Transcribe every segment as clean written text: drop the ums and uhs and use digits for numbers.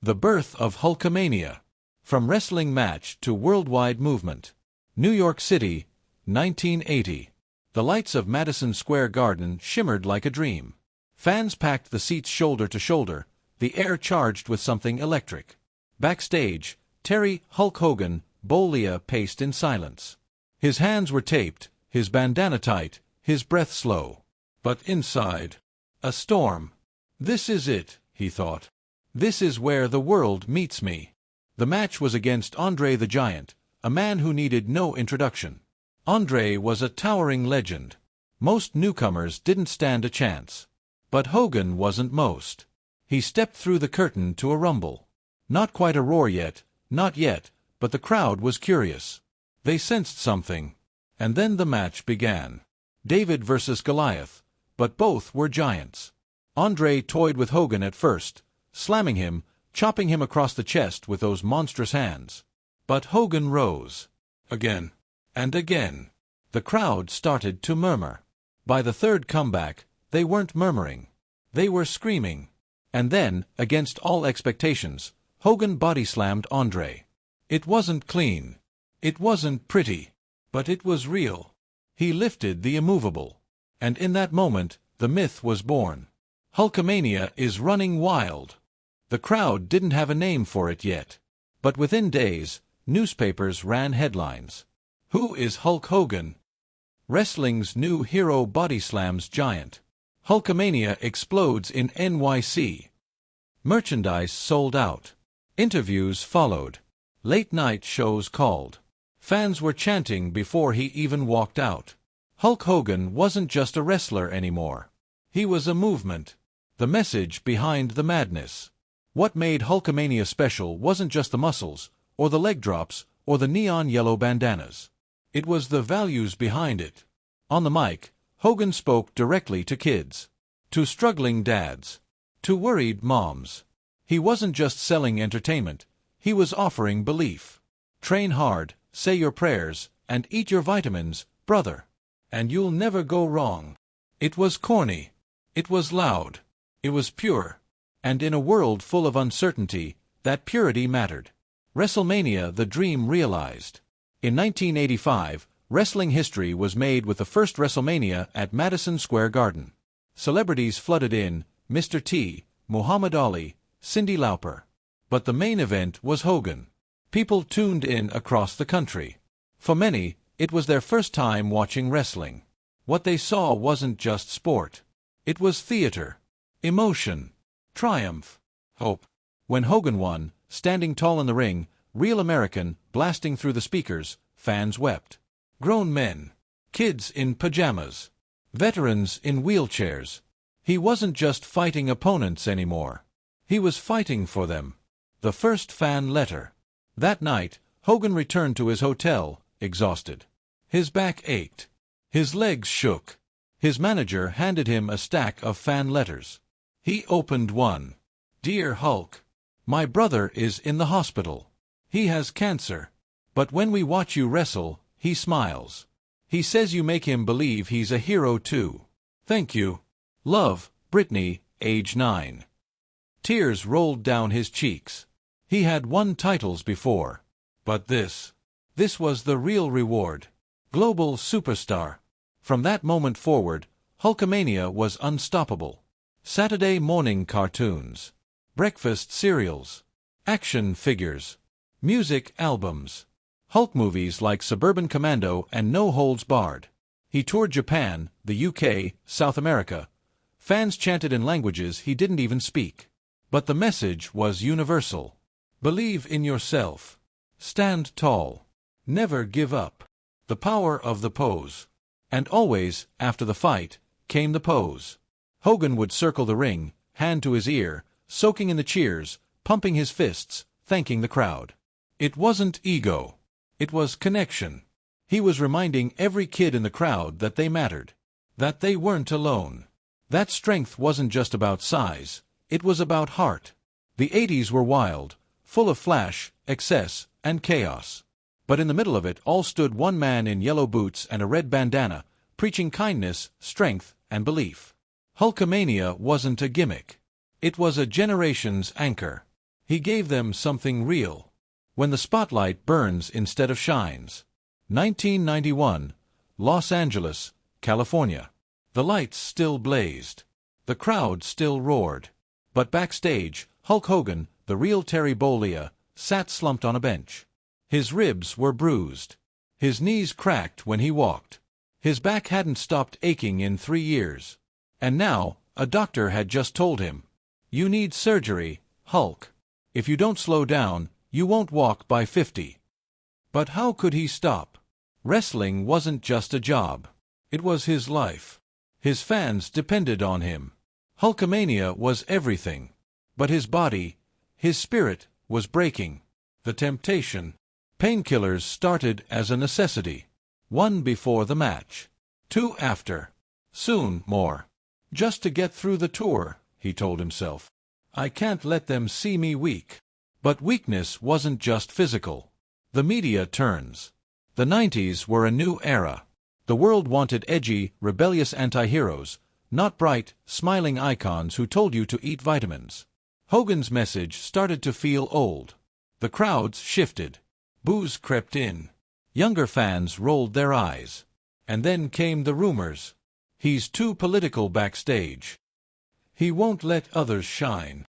The birth of Hulkamania. From wrestling match to worldwide movement. New York City, 1980. The lights of Madison Square Garden shimmered like a dream. Fans packed the seats shoulder to shoulder, the air charged with something electric. Backstage, Terry "Hulk Hogan" Bollea paced in silence. His hands were taped, his bandana tight, his breath slow. But inside, a storm. This is it, he thought. This is where the world meets me. The match was against Andre the Giant, a man who needed no introduction. Andre was a towering legend. Most newcomers didn't stand a chance. But Hogan wasn't most. He stepped through the curtain to a rumble. Not quite a roar yet, not yet, but the crowd was curious. They sensed something. And then the match began. David versus Goliath, but both were giants. Andre toyed with Hogan at first, slamming him, chopping him across the chest with those monstrous hands. But Hogan rose. Again. And again. The crowd started to murmur. By the third comeback, they weren't murmuring. They were screaming. And then, against all expectations, Hogan body-slammed Andre. It wasn't clean. It wasn't pretty. But it was real. He lifted the immovable. And in that moment, the myth was born. Hulkamania is running wild. The crowd didn't have a name for it yet. But within days, newspapers ran headlines. Who is Hulk Hogan? Wrestling's new hero body-slams giant. Hulkamania explodes in NYC. Merchandise sold out. Interviews followed. Late-night shows called. Fans were chanting before he even walked out. Hulk Hogan wasn't just a wrestler anymore. He was a movement. The message behind the madness. What made Hulkamania special wasn't just the muscles, or the leg drops, or the neon yellow bandanas. It was the values behind it. On the mic, Hogan spoke directly to kids. To struggling dads. To worried moms. He wasn't just selling entertainment. He was offering belief. Train hard, say your prayers, and eat your vitamins, brother. And you'll never go wrong. It was corny. It was loud. It was pure. And in a world full of uncertainty, that purity mattered. WrestleMania, the dream realized. In 1985, wrestling history was made with the first WrestleMania at Madison Square Garden. Celebrities flooded in, Mr. T, Muhammad Ali, Cyndi Lauper. But the main event was Hogan. People tuned in across the country. For many, it was their first time watching wrestling. What they saw wasn't just sport. It was theater. Emotion. Triumph. Hope. When Hogan won, standing tall in the ring, real American, blasting through the speakers, fans wept. Grown men. Kids in pajamas. Veterans in wheelchairs. He wasn't just fighting opponents anymore. He was fighting for them. The first fan letter. That night, Hogan returned to his hotel, exhausted. His back ached. His legs shook. His manager handed him a stack of fan letters. He opened one. Dear Hulk, my brother is in the hospital. He has cancer. But when we watch you wrestle, he smiles. He says you make him believe he's a hero too. Thank you. Love, Brittany, age 9. Tears rolled down his cheeks. He had won titles before. But this was the real reward. Global superstar. From that moment forward, Hulkamania was unstoppable. Saturday morning cartoons. Breakfast cereals. Action figures. Music albums. Hulk movies like Suburban Commando and No Holds Barred. He toured Japan, the UK, South America. Fans chanted in languages he didn't even speak. But the message was universal. Believe in yourself. Stand tall. Never give up. The power of the pose. And always, after the fight, came the pose. Hogan would circle the ring, hand to his ear, soaking in the cheers, pumping his fists, thanking the crowd. It wasn't ego. It was connection. He was reminding every kid in the crowd that they mattered. That they weren't alone. That strength wasn't just about size. It was about heart. The 80s were wild, full of flash, excess, and chaos. But in the middle of it all stood one man in yellow boots and a red bandana, preaching kindness, strength, and belief. Hulkamania wasn't a gimmick. It was a generation's anchor. He gave them something real. When the spotlight burns instead of shines. 1991, Los Angeles, California. The lights still blazed. The crowd still roared. But backstage, Hulk Hogan, the real Terry Bollea, sat slumped on a bench. His ribs were bruised. His knees cracked when he walked. His back hadn't stopped aching in 3 years. And now, a doctor had just told him, "You need surgery, Hulk. If you don't slow down, you won't walk by 50. But how could he stop? Wrestling wasn't just a job. It was his life. His fans depended on him. Hulkamania was everything. But his body, his spirit, was breaking. The temptation. Painkillers started as a necessity. 1 before the match. 2 after. Soon more. Just to get through the tour, he told himself. I can't let them see me weak. But weakness wasn't just physical. The media turns. The 90s were a new era. The world wanted edgy, rebellious anti-heroes, not bright, smiling icons who told you to eat vitamins. Hogan's message started to feel old. The crowds shifted. Boos crept in. Younger fans rolled their eyes. And then came the rumors. He's too political backstage. He won't let others shine.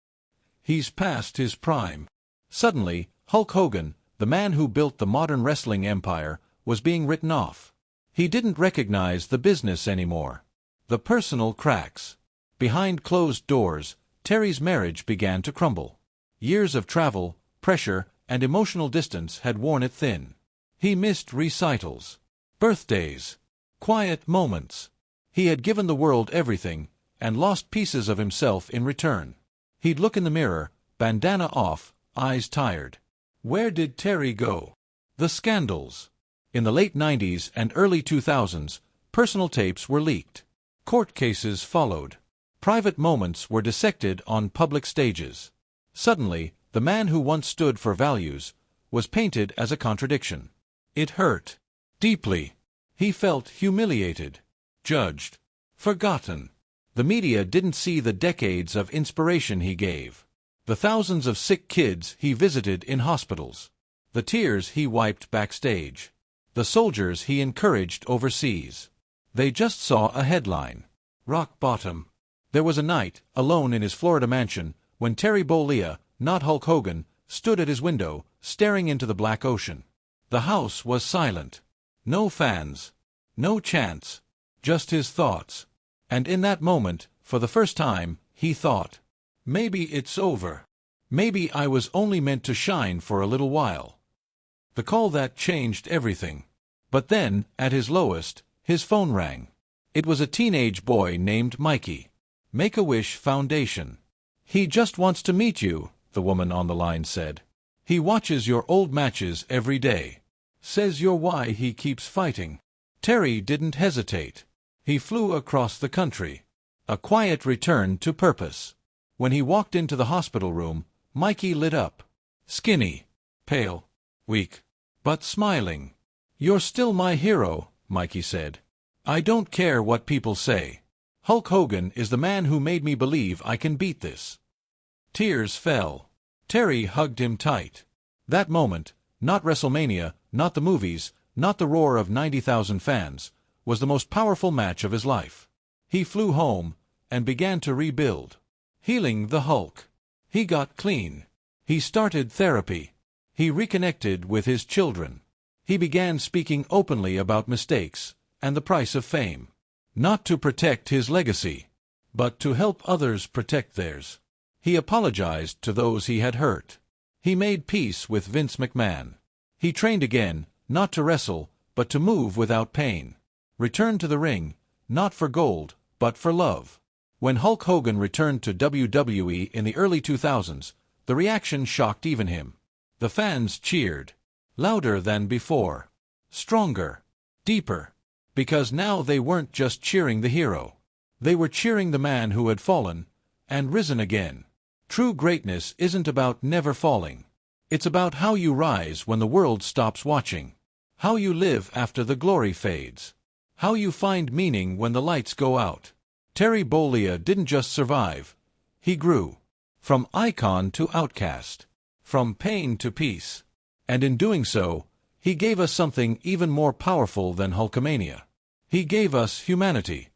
He's past his prime. Suddenly, Hulk Hogan, the man who built the modern wrestling empire, was being written off. He didn't recognize the business anymore. The personal cracks. Behind closed doors, Terry's marriage began to crumble. Years of travel, pressure, and emotional distance had worn it thin. He missed recitals, birthdays, quiet moments. He had given the world everything, and lost pieces of himself in return. He'd look in the mirror, bandana off, eyes tired. Where did Terry go? The scandals. In the late 90s and early 2000s, personal tapes were leaked. Court cases followed. Private moments were dissected on public stages. Suddenly, the man who once stood for values was painted as a contradiction. It hurt. Deeply. He felt humiliated, judged, forgotten. The media didn't see the decades of inspiration he gave. The thousands of sick kids he visited in hospitals. The tears he wiped backstage. The soldiers he encouraged overseas. They just saw a headline. Rock bottom. There was a night, alone in his Florida mansion, when Terry Bollea, not Hulk Hogan, stood at his window, staring into the black ocean. The house was silent. No fans. No chants. Just his thoughts. And in that moment, for the first time, he thought, maybe it's over. Maybe I was only meant to shine for a little while. The call that changed everything. But then, at his lowest, his phone rang. It was a teenage boy named Mikey. Make-A-Wish Foundation. He just wants to meet you, the woman on the line said. He watches your old matches every day. Says you're why he keeps fighting. Terry didn't hesitate. He flew across the country. A quiet return to purpose. When he walked into the hospital room, Mikey lit up. Skinny, pale, weak, but smiling. You're still my hero, Mikey said. I don't care what people say. Hulk Hogan is the man who made me believe I can beat this. Tears fell. Terry hugged him tight. That moment, not WrestleMania, not the movies, not the roar of 90,000 fans, was the most powerful match of his life. He flew home and began to rebuild. Healing the Hulk. He got clean. He started therapy. He reconnected with his children. He began speaking openly about mistakes and the price of fame. Not to protect his legacy, but to help others protect theirs. He apologized to those he had hurt. He made peace with Vince McMahon. He trained again, not to wrestle, but to move without pain. Returned to the ring, not for gold, but for love. When Hulk Hogan returned to WWE in the early 2000s, the reaction shocked even him. The fans cheered. Louder than before. Stronger. Deeper. Because now they weren't just cheering the hero. They were cheering the man who had fallen and risen again. True greatness isn't about never falling. It's about how you rise when the world stops watching. How you live after the glory fades. How you find meaning when the lights go out. Terry Bollea didn't just survive. He grew. From icon to outcast. from pain to peace. And in doing so, he gave us something even more powerful than Hulkamania. He gave us humanity,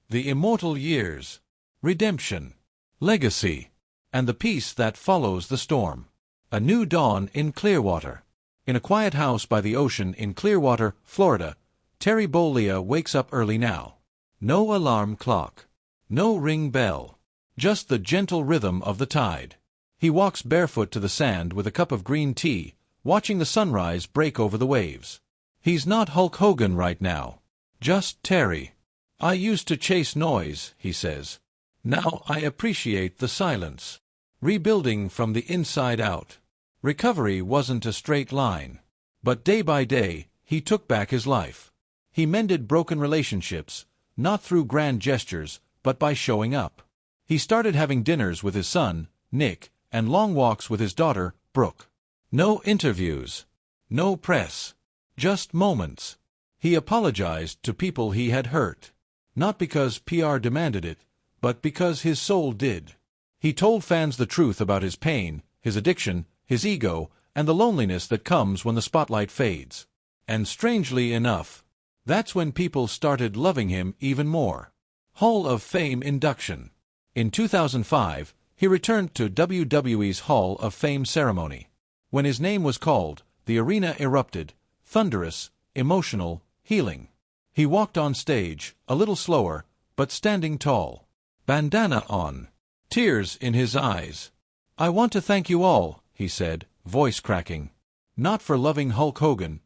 the immortal years, redemption, legacy, and the peace that follows the storm. A new dawn in Clearwater. In a quiet house by the ocean in Clearwater, Florida, Terry Bollea wakes up early now. No alarm clock. No ring bell. Just the gentle rhythm of the tide. He walks barefoot to the sand with a cup of green tea, watching the sunrise break over the waves. He's not Hulk Hogan right now. Just Terry. I used to chase noise, he says. Now I appreciate the silence. Rebuilding from the inside out. Recovery wasn't a straight line. But day by day, he took back his life. He mended broken relationships, not through grand gestures, but by showing up. He started having dinners with his son, Nick, and long walks with his daughter, Brooke. No interviews. No press. Just moments. He apologized to people he had hurt. Not because PR demanded it, but because his soul did. He told fans the truth about his pain, his addiction, his ego, and the loneliness that comes when the spotlight fades. And strangely enough, that's when people started loving him even more. Hall of Fame induction. In 2005, he returned to WWE's Hall of Fame ceremony. When his name was called, the arena erupted, thunderous, emotional, healing. He walked on stage, a little slower, but standing tall. Bandana on. Tears in his eyes. I want to thank you all, he said, voice cracking. Not for loving Hulk Hogan,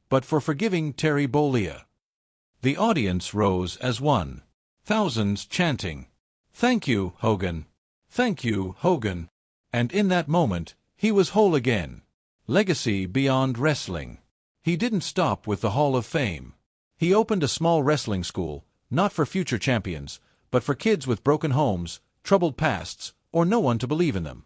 but for forgiving Terry Bollea. The audience rose as one. Thousands chanting, "Thank you, Hogan. Thank you, Hogan." And in that moment, he was whole again. Legacy beyond wrestling. He didn't stop with the Hall of Fame. He opened a small wrestling school, not for future champions, but for kids with broken homes, troubled pasts, or no one to believe in them.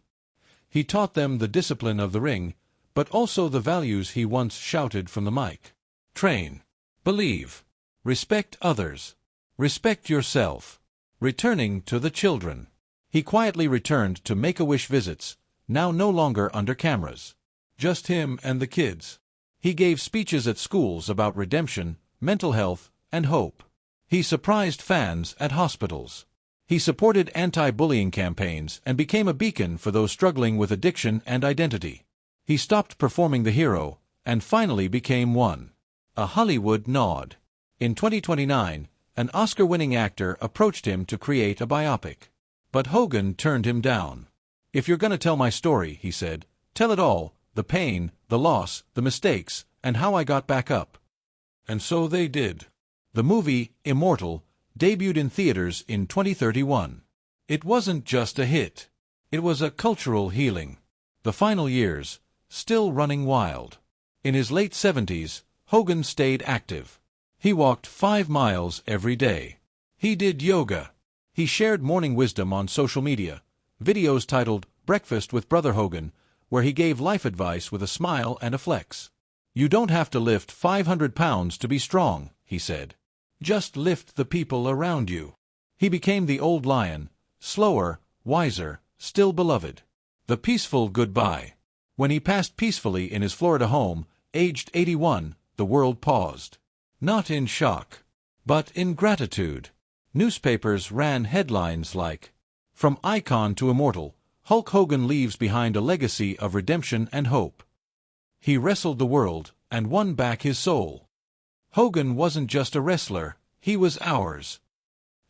He taught them the discipline of the ring, but also the values he once shouted from the mic. Train. Believe. Respect others. Respect yourself. Returning to the children. He quietly returned to Make-A-Wish visits, now no longer under cameras. Just him and the kids. He gave speeches at schools about redemption, mental health, and hope. He surprised fans at hospitals. He supported anti-bullying campaigns and became a beacon for those struggling with addiction and identity. He stopped performing the hero, and finally became one. A Hollywood nod. In 2029, an Oscar-winning actor approached him to create a biopic. But Hogan turned him down. "If you're gonna tell my story," he said, "tell it all, the pain, the loss, the mistakes, and how I got back up." And so they did. The movie, Immortal, debuted in theaters in 2031. It wasn't just a hit. It was a cultural healing. The final years, still running wild. In his late 70s, Hogan stayed active. He walked 5 miles every day. He did yoga. He shared morning wisdom on social media, videos titled Breakfast with Brother Hogan, where he gave life advice with a smile and a flex. "You don't have to lift 500 pounds to be strong," he said. "Just lift the people around you." He became the old lion, slower, wiser, still beloved. The peaceful goodbye. When he passed peacefully in his Florida home, aged 81, the world paused. Not in shock, but in gratitude. Newspapers ran headlines like, "From icon to immortal, Hulk Hogan leaves behind a legacy of redemption and hope. He wrestled the world and won back his soul." Hogan wasn't just a wrestler, he was ours.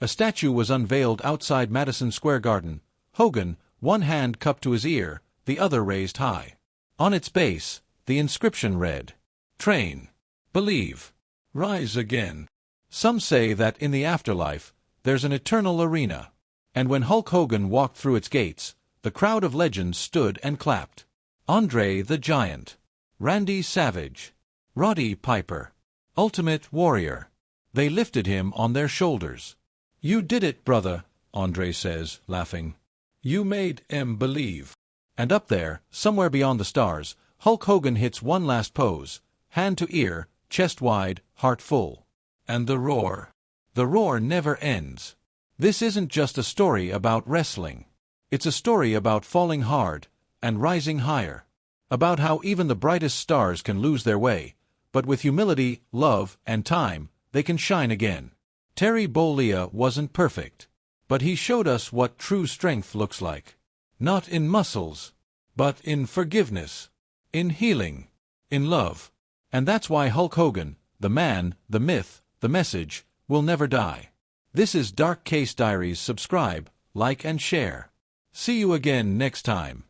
A statue was unveiled outside Madison Square Garden. Hogan, one hand cupped to his ear, the other raised high. On its base, the inscription read, "Train. Believe. Rise again." Some say that in the afterlife, there's an eternal arena. And when Hulk Hogan walked through its gates, the crowd of legends stood and clapped. Andre the Giant. Randy Savage. Roddy Piper. Ultimate Warrior. They lifted him on their shoulders. "You did it, brother," Andre says, laughing. "You made 'em believe." And up there, somewhere beyond the stars, Hulk Hogan hits one last pose, hand to ear, chest wide, heart full. And the roar. The roar never ends. This isn't just a story about wrestling. It's a story about falling hard and rising higher. About how even the brightest stars can lose their way, but with humility, love, and time, they can shine again. Terry Bollea wasn't perfect, but he showed us what true strength looks like. Not in muscles, but in forgiveness, in healing, in love. And that's why Hulk Hogan, the man, the myth, the message, will never die. This is Dark Case Diaries. Subscribe, like and share. See you again next time.